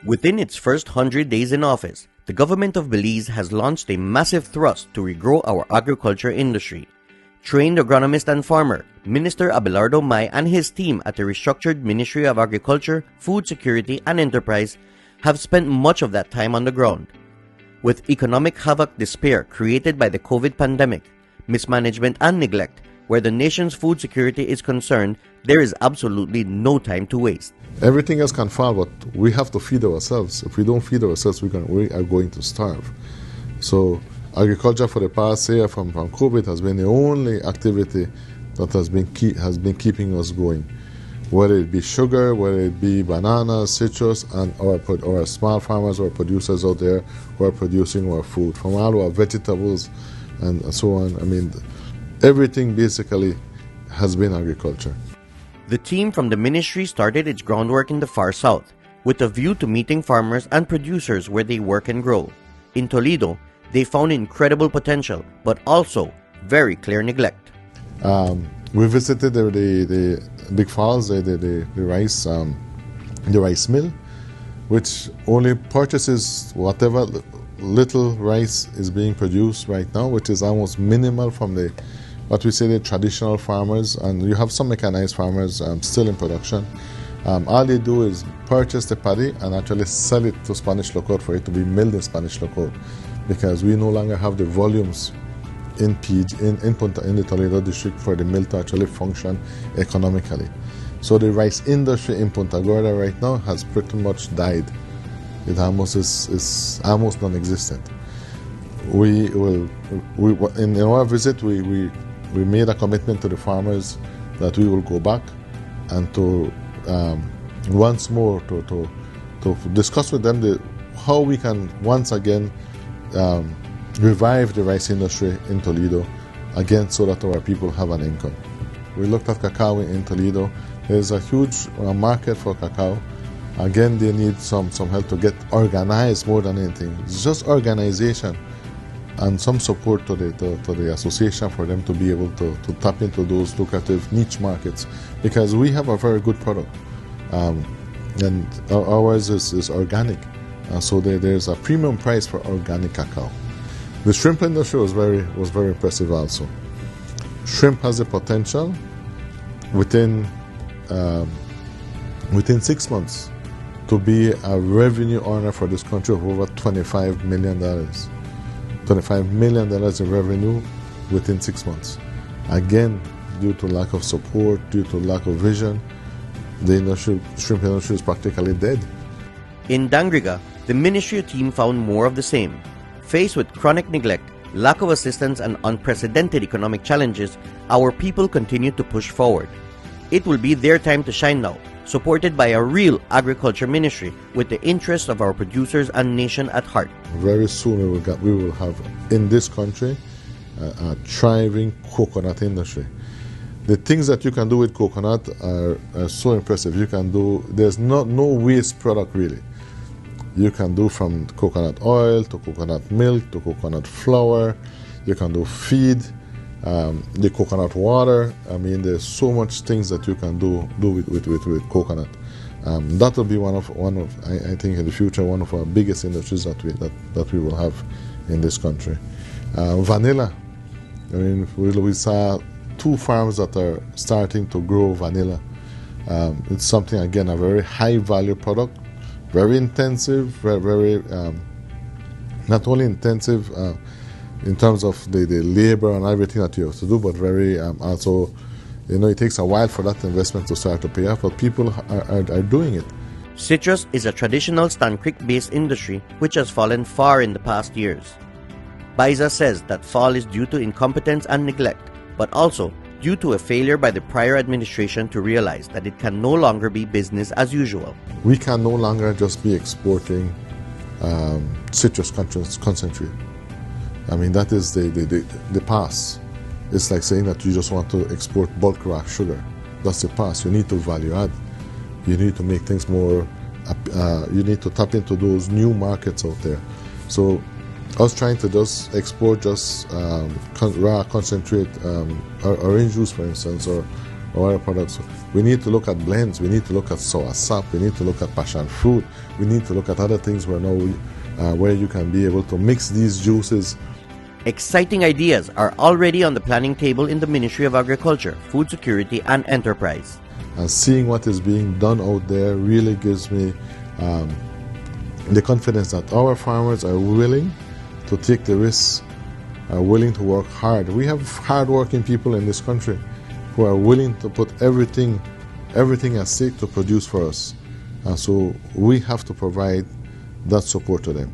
Within its first 100 days in office, the Government of Belize has launched a massive thrust to regrow our agriculture industry. Trained agronomist and farmer, Minister Abelardo May and his team at the restructured Ministry of Agriculture, Food Security and Enterprise have spent much of that time on the ground. With economic havoc despair created by the COVID pandemic, mismanagement and neglect, where the nation's food security is concerned, there is absolutely no time to waste. Everything else can fall, but we have to feed ourselves. If we don't feed ourselves, we are going to starve. So agriculture for the past year from COVID has been the only activity that has been keeping us going. Whether it be sugar, whether it be bananas, citrus, and our small farmers or producers out there who are producing our food, from all our vegetables and so on. I mean, everything basically has been agriculture. The team from the ministry started its groundwork in the far south, with a view to meeting farmers and producers where they work and grow. In Toledo, they found incredible potential, but also very clear neglect. We visited the Big Falls, the rice mill, which only purchases whatever little rice is being produced right now, which is almost minimal from the traditional farmers, and you have some mechanized farmers still in production. All they do is purchase the paddy and actually sell it to Spanish lookout for it to be milled in Spanish lookout, because we no longer have the volumes in the Toledo district for the mill to actually function economically. So the rice industry in Punta Gorda right now has pretty much died. It almost is almost non-existent. In our visit, we made a commitment to the farmers that we will go back and to once more to discuss with them how we can once again revive the rice industry in Toledo again, so that our people have an income. We looked at cacao in Toledo. There's a huge market for cacao. Again, they need some help to get organized more than anything. It's just organization and some support to the association for them to be able to tap into those lucrative niche markets, because we have a very good product, and ours is organic, so there's a premium price for organic cacao. The shrimp industry was very impressive also. Shrimp has the potential within 6 months to be a revenue earner for this country of over $25 million. $25 million in revenue within 6 months. Again, due to lack of support, due to lack of vision, the shrimp industry is practically dead. In Dangriga, the ministry team found more of the same. Faced with chronic neglect, lack of assistance, and unprecedented economic challenges, our people continue to push forward. It will be their time to shine now, supported by a real agriculture ministry with the interests of our producers and nation at heart. Very soon we will have in this country a thriving coconut industry. The things that you can do with coconut are so impressive. There's no waste product really. You can do from coconut oil to coconut milk to coconut flour. You can do feed, the coconut water. I mean, there's so much things that you can do with coconut. That will be one of I think in the future one of our biggest industries that we will have in this country. Vanilla. I mean, we saw 2 farms that are starting to grow vanilla. It's something, again, a very high value product, very intensive, very not only intensive in terms of the labor and everything that you have to do, but very also, it takes a while for that investment to start to pay off, but people are doing it. Citrus is a traditional Stand Creek-based industry which has fallen far in the past years. Baiza says that fall is due to incompetence and neglect, but also due to a failure by the prior administration to realize that it can no longer be business as usual. We can no longer just be exporting citrus concentrate. I mean, that is the past. It's like saying that you just want to export bulk raw sugar. That's the past. You need to value add. You need to make things more, you need to tap into those new markets out there. So us trying to just export just raw concentrate, orange juice for instance, or oil products. We need to look at blends. We need to look at sour sap. We need to look at passion fruit. We need to look at other things where you can be able to mix these juices. Exciting ideas are already on the planning table in the Ministry of Agriculture, Food Security and Enterprise. And seeing what is being done out there really gives me the confidence that our farmers are willing to take the risks, are willing to work hard. We have hard-working people in this country who are willing to put everything at stake to produce for us. And so we have to provide that support to them.